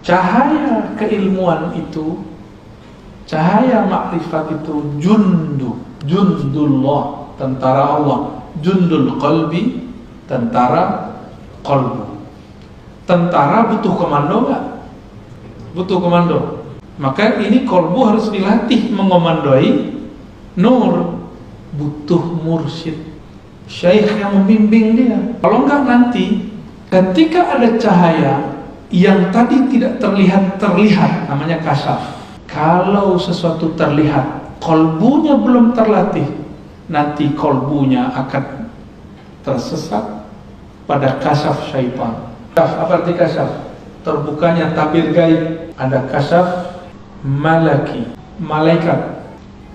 Cahaya keilmuan itu, cahaya makrifat itu jundullah, tentara Allah. Jundul qalbi, tentara qalbu. Tentara butuh komando nggak? Butuh komando. Maka ini qalbu harus dilatih mengomandoi nur. Butuh mursyid, syekh yang membimbing dia. Kalau enggak nanti ketika ada cahaya yang tadi tidak terlihat, namanya kasyaf. Kalau sesuatu terlihat, qalbunya belum terlatih, nanti qalbunya akan tersesat pada kasyaf syaitan. Apa arti kasyaf? Terbukanya tabir gaib. Ada kasyaf malaki, malaikat.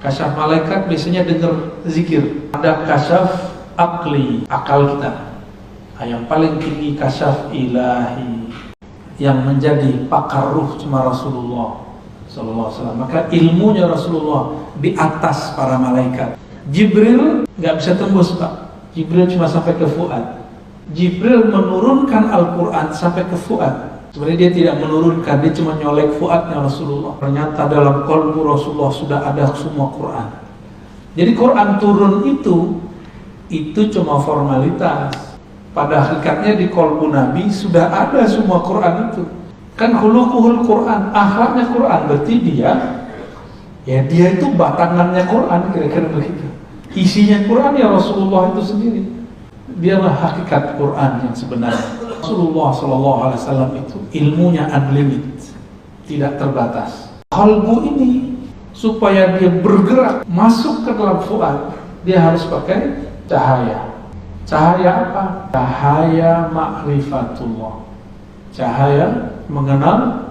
Kasyaf malaikat biasanya dengar zikir. Ada kasyaf akli, akal kita. Yang paling tinggi kasyaf ilahi, yang menjadi pakar ruh cuma Rasulullah sallallahu alaihi wasallam. Maka ilmunya Rasulullah di atas para malaikat. Jibril nggak bisa tembus, Pak. Jibril cuma sampai ke fuad. Jibril menurunkan Al-Quran sampai ke fuad. Sebenarnya dia tidak menurunkan, dia cuma nyolek fuadnya Rasulullah. Ternyata dalam qalbu Rasulullah sudah ada semua Quran. Jadi Quran turun itu cuma formalitas. Pada hakikatnya di qalbu Nabi sudah ada semua Quran itu. Kan khuluquhul Quran, akhlaknya Quran. Berarti dia itu batangannya Quran, kira-kira begitu. Isinya Quran ya Rasulullah itu sendiri. Dialah hakikat Quran yang sebenarnya. Rasulullah SAW itu ilmunya unlimited, tidak terbatas. Qalbu ini supaya dia bergerak masuk ke dalam fuad, dia harus pakai cahaya. Cahaya apa? Cahaya ma'rifatullah, cahaya mengenal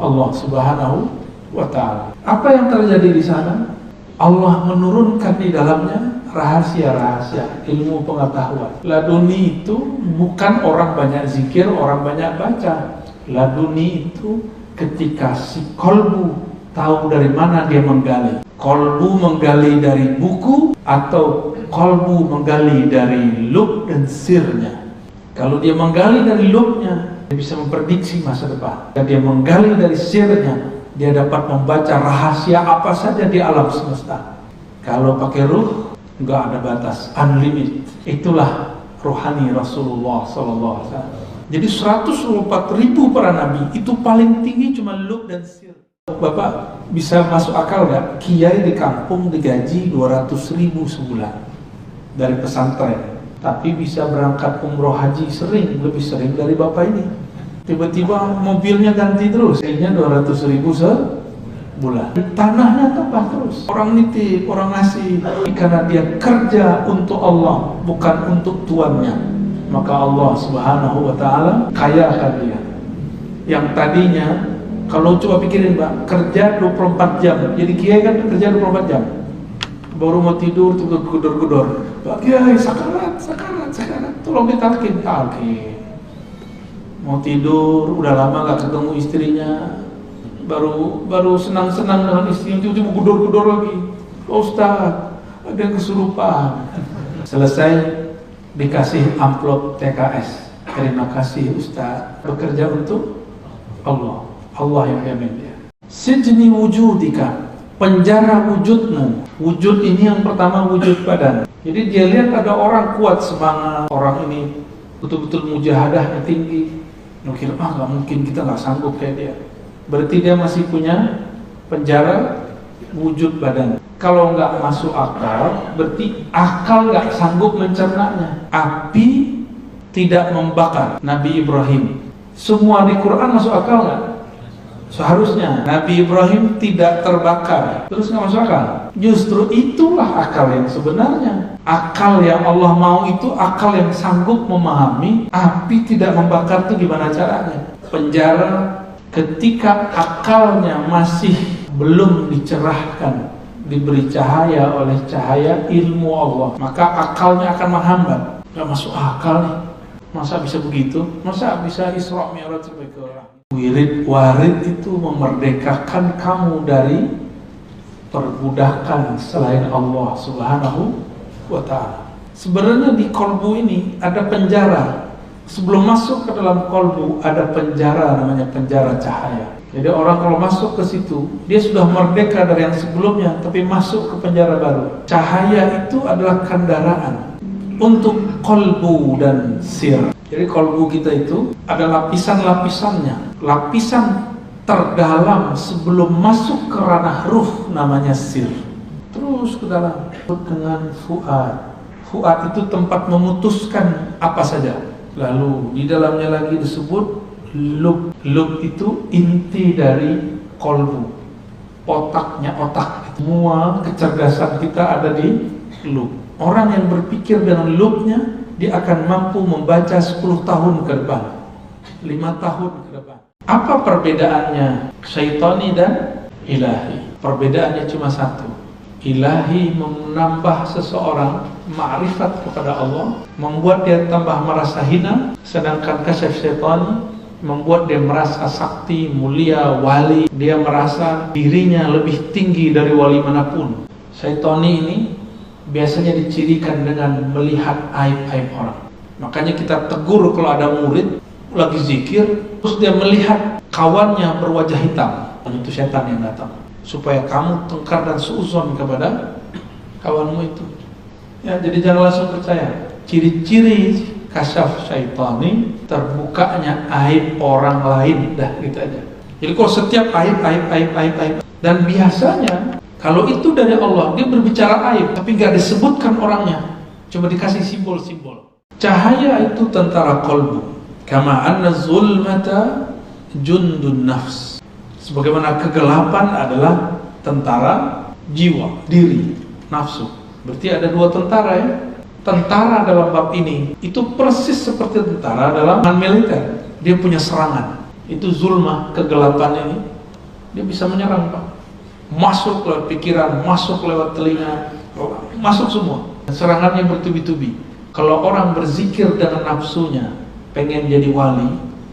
Allah Subhanahu wa Ta'ala. Apa yang terjadi di sana? Allah menurunkan di dalamnya rahasia-rahasia ilmu pengetahuan. Laduni itu bukan orang banyak zikir, orang banyak baca. Laduni itu ketika si qalbu tahu dari mana dia menggali. Qalbu menggali dari buku atau qalbu menggali dari lub dan sirnya. Kalau dia menggali dari lubnya, dia bisa memprediksi masa depan. Dan dia menggali dari sirnya, dia dapat membaca rahasia apa saja di alam semesta. Kalau pakai ruh, nggak ada batas, unlimited. Itulah rohani Rasulullah SAW. Jadi 124.000 para nabi itu paling tinggi cuma lub dan sir. Bapak bisa masuk akal nggak? Kiai di kampung digaji 200.000 sebulan dari pesantren, tapi bisa berangkat umroh haji lebih sering dari bapak ini. Tiba-tiba mobilnya ganti terus, kayaknya 200.000 sebulan. Tanahnya tambah terus. Orang nitip, orang ngasih, karena dia kerja untuk Allah, bukan untuk tuannya. Maka Allah Subhanahu wa Ta'ala kayakan dia. Yang tadinya, kalau coba pikirin Pak, kerja 24 jam. Jadi kiai kan kerja 24 jam. Baru mau tidur, tuh gedor-gedor. Pak Kiai, sakarat. Tolong ditalkin. Mau tidur, udah lama gak ketemu istrinya. Baru senang-senang dengan istrinya, tiba-tiba gedor-gedor lagi. Pak Ustaz, ada yang kesurupan. Selesai, dikasih amplop TKS. Terima kasih Ustaz, bekerja untuk Allah. Allah yang jamin dia. Sijni wujudika, penjara wujudmu. Wujud ini yang pertama wujud badan. Jadi dia lihat ada orang kuat semangat, orang ini betul-betul mujahadahnya tinggi. Mungkin nggak mungkin kita nggak sanggup kayak dia. Berarti dia masih punya penjara wujud badan. Kalau nggak masuk akal, berarti akal nggak sanggup mencernanya. Api tidak membakar Nabi Ibrahim. Semua di Quran masuk akal nggak? Seharusnya Nabi Ibrahim tidak terbakar, terus nggak masuk akal. Justru itulah akal yang sebenarnya. Akal yang Allah mau itu akal yang sanggup memahami api tidak membakar itu gimana caranya. Penjara ketika akalnya masih belum dicerahkan, diberi cahaya oleh cahaya ilmu Allah, maka akalnya akan menghambat. Nggak masuk akal nih. Masa bisa begitu? Masa bisa Isra Mi'raj sampai ke orang? Warid itu memerdekakan kamu dari perbudakan selain Allah Subhanahu wa Ta'ala. Sebenarnya di qalbu ini ada penjara Sebelum masuk ke dalam kolbu ada penjara, namanya penjara cahaya. Jadi orang kalau masuk ke situ, dia sudah merdeka dari yang sebelumnya, tapi masuk ke penjara baru. Cahaya itu adalah kendaraan untuk kolbu dan sir. Jadi kolbu kita itu ada lapisan-lapisannya. Lapisan terdalam sebelum masuk ke ranah ruh namanya sir. Terus ke dalam dengan fuad. Fuad itu tempat memutuskan apa saja. Lalu di dalamnya lagi disebut lub. Lub itu inti dari kolbu, otaknya otak. Semua kecerdasan kita ada di lub. Orang yang berpikir dengan lubnya, dia akan mampu membaca 10 tahun ke depan, 5 tahun ke depan. Apa perbedaannya syaitani dan ilahi? Perbedaannya cuma satu. Ilahi menambah seseorang ma'rifat kepada Allah, membuat dia tambah merasa hina, sedangkan kasyaf syaitani membuat dia merasa sakti, mulia, wali. Dia merasa dirinya lebih tinggi dari wali manapun. Syaitani ini biasanya dicirikan dengan melihat aib-aib orang. Makanya kita tegur kalau ada murid lagi zikir, terus dia melihat kawannya berwajah hitam, itu setan yang datang, supaya kamu tengkar dan suuzon kepada kawanmu itu. Ya, jadi jangan langsung percaya. Ciri-ciri kasyaf syaitani, terbukanya aib orang lain, dah gitu aja. Jadi kalau setiap aib, dan biasanya kalau itu dari Allah, dia berbicara aib, tapi nggak disebutkan orangnya, cuma dikasih simbol-simbol. Cahaya itu tentara kolbu. Kama anna zulmata jundun nafs. Sebagaimana kegelapan adalah tentara jiwa, diri, nafsu. Berarti ada dua tentara ya. Tentara dalam bab ini itu persis seperti tentara dalam militer. Dia punya serangan. Itu zulmah, kegelapan ini. Dia bisa menyerang, Pak. Masuk lewat pikiran, masuk lewat telinga, masuk semua. Serangannya bertubi-tubi. Kalau orang berzikir dengan nafsunya, pengen jadi wali,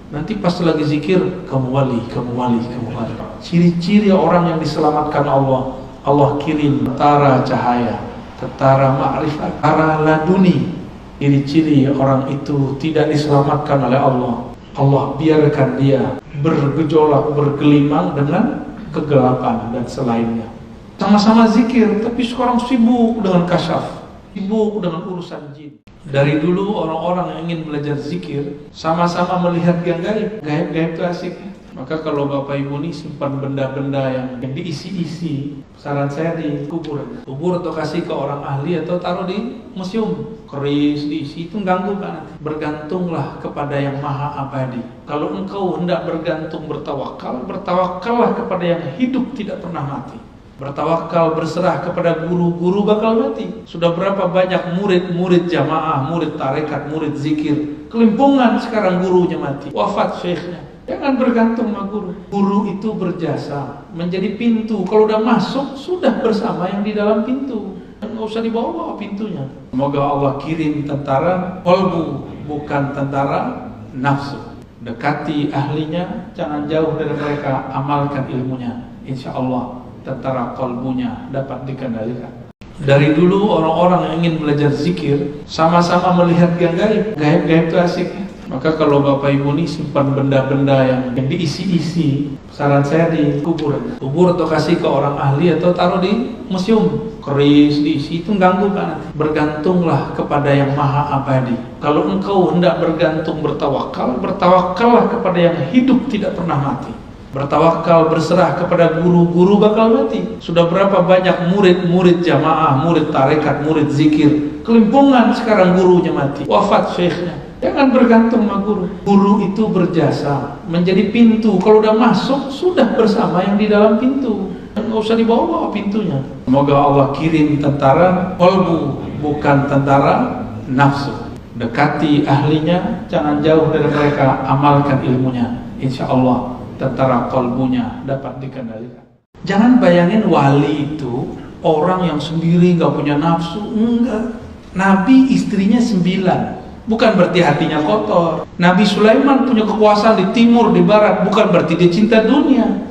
nanti pas lagi zikir, kamu wali, kamu wali, kamu wali. Ciri-ciri orang yang diselamatkan Allah, Allah kirim tentara cahaya, tentara ma'rifat, tentara laduni. Ciri-ciri orang itu tidak diselamatkan oleh Allah. Allah biarkan dia bergejolak, bergelimang dengan kegelapan dan selainnya. Sama-sama zikir, tapi sekarang sibuk dengan kasyaf, sibuk dengan urusan jin. Dari dulu orang-orang yang ingin belajar zikir sama-sama melihat yang gaib. Gaib-gaib itu asik. Maka kalau Bapak Ibu nih simpan benda-benda yang diisi-isi, saran saya dikubur. Kubur atau kasih ke orang ahli atau taruh di museum. Keris diisi, itu ganggu kan. Bergantunglah kepada yang maha abadi. Kalau engkau hendak bergantung bertawakal, bertawakallah kepada yang hidup tidak pernah mati. Bertawakal, berserah kepada guru-guru bakal mati. Sudah berapa banyak murid-murid jamaah, murid tarekat, murid zikir, kelimpungan sekarang gurunya mati, wafat syekhnya. Jangan bergantung sama guru. Guru itu berjasa menjadi pintu. Kalau udah masuk, sudah bersama yang di dalam pintu. Nggak usah dibawa pintunya. Semoga Allah kirim tentara kolbu, bukan tentara nafsu. Dekati ahlinya, jangan jauh dari mereka, amalkan ilmunya. Insya Allah tentara kolbunya dapat dikendalikan. Dari dulu orang-orang yang ingin belajar zikir sama-sama melihat yang gaib. Gaib-gaib itu asik. Maka kalau Bapak Ibu nih simpan benda-benda yang diisi-isi, saran saya dikubur. Kubur atau kasih ke orang ahli atau taruh di museum. Keris diisi, itu ganggu kan. Bergantunglah kepada yang maha abadi. Kalau engkau hendak bergantung bertawakal, bertawakallah kepada yang hidup tidak pernah mati. Bertawakal, berserah kepada guru-guru bakal mati. Sudah berapa banyak murid-murid jamaah, murid tarekat, murid zikir, kelimpungan sekarang gurunya mati, wafat syekhnya. Jangan bergantung sama guru. Guru itu berjasa menjadi pintu. Kalau udah masuk, sudah bersama yang di dalam pintu. Nggak usah dibawa pintunya. Semoga Allah kirim tentara kolbu, bukan tentara nafsu. Dekati ahlinya, jangan jauh dari mereka, amalkan ilmunya. Insya Allah tentara kolbunya dapat dikendalikan. Jangan bayangin wali itu orang yang sendiri gak punya nafsu. Enggak. Nabi istrinya 9, bukan berarti hatinya kotor. Nabi Sulaiman punya kekuasaan di timur, di barat, bukan berarti dia cinta dunia.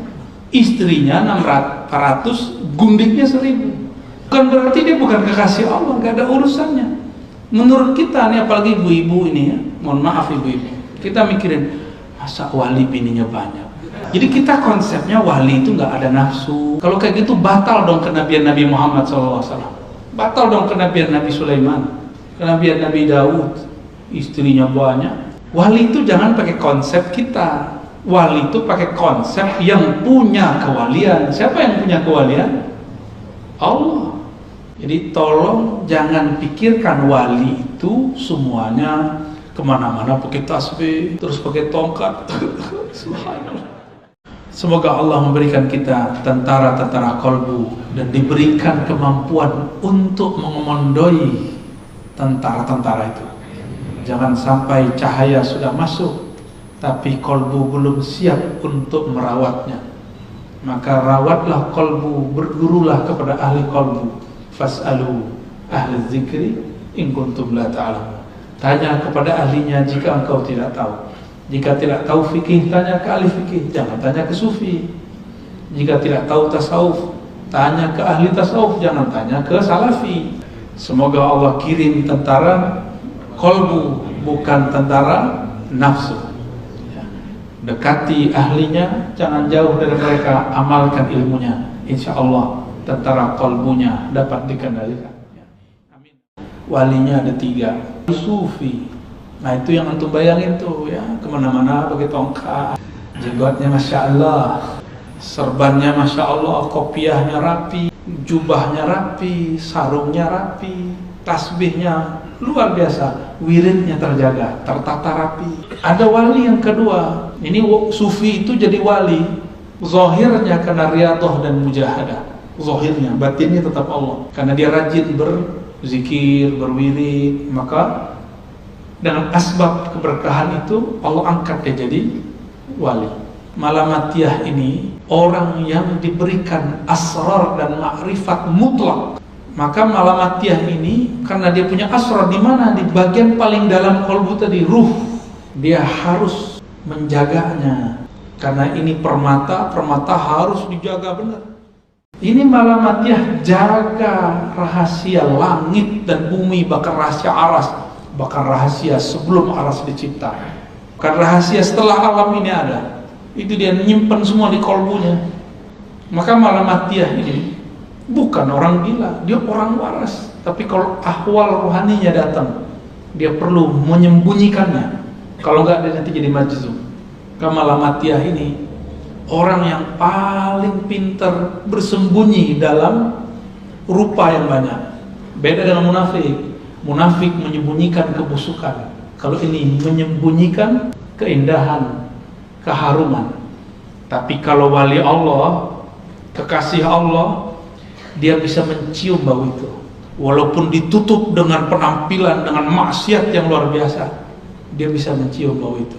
Istrinya 400, gundiknya 1000. Bukan berarti dia bukan kekasih Allah, gak ada urusannya. Menurut kita nih, apalagi ibu-ibu ini ya, Mohon maaf ibu-ibu, kita mikirin masa wali bininya banyak. Jadi kita konsepnya wali itu nggak ada nafsu. Kalau kayak gitu batal dong kenabian Nabi Muhammad SAW. Batal dong kenabian Nabi Sulaiman, kenabian Nabi Daud, istrinya banyak. Wali itu jangan pakai konsep kita. Wali itu pakai konsep yang punya kewalian. Siapa yang punya kewalian? Allah. Jadi tolong jangan pikirkan wali itu semuanya kemana-mana pakai tasbih, terus pakai tongkat. Subhanallah. Semoga Allah memberikan kita tentara-tentara kolbu dan diberikan kemampuan untuk mengomandoi tentara-tentara itu. Jangan sampai cahaya sudah masuk tapi kolbu belum siap untuk merawatnya. Maka rawatlah kolbu, bergurulah kepada ahli kolbu. Fas'alu ahli dzikri in kuntum la ta'lamun. Tanya kepada ahlinya jika engkau tidak tahu. Jika tidak tahu fikih, tanya ke ahli fikih, jangan tanya ke sufi. Jika tidak tahu tasawuf, tanya ke ahli tasawuf, jangan tanya ke salafi. Semoga Allah kirim tentara kolbu, bukan tentara nafsu. Dekati ahlinya, jangan jauh dari mereka, amalkan ilmunya. Insya Allah tentara kolbunya dapat dikendalikan. Amin. Walinya ada 3. Sufi. Nah itu yang antum bayangin tuh ya, kemana-mana pakai tongkat, jenggotnya masya Allah, serbannya masya Allah, kopiahnya rapi, jubahnya rapi, sarungnya rapi, tasbihnya luar biasa, wiridnya terjaga, tertata rapi. Ada wali yang kedua, ini sufi itu jadi wali, zahirnya karena riyadhah dan mujahadah, zahirnya, batinnya tetap Allah, karena dia rajin berzikir, berwirid, maka dengan asbab keberkahan itu Allah angkat dia jadi wali. Malamatiyah ini orang yang diberikan asrar dan ma'rifat mutlak. Maka malamatiyah ini karena dia punya asrar di mana? Di bagian paling dalam kolbu tadi, ruh. Dia harus menjaganya. Karena ini permata harus dijaga benar. Ini malamatiyah jaga rahasia langit dan bumi, bahkan rahasia aras, bahkan rahasia sebelum aras dicipta, bahkan rahasia setelah alam ini ada. Itu dia nyimpen semua di kolbunya. Maka malamatiyah ini bukan orang gila, dia orang waras. Tapi kalau ahwal rohaninya datang, dia perlu menyembunyikannya. Kalau enggak dia nanti jadi majzum. Malamatiyah ini orang yang paling pintar bersembunyi dalam rupa yang banyak. Beda dengan munafik. Munafik menyembunyikan kebusukan. Kalau ini menyembunyikan keindahan, keharuman. Tapi kalau wali Allah, kekasih Allah, dia bisa mencium bau itu. Walaupun ditutup dengan penampilan, dengan maksiat yang luar biasa, dia bisa mencium bau itu.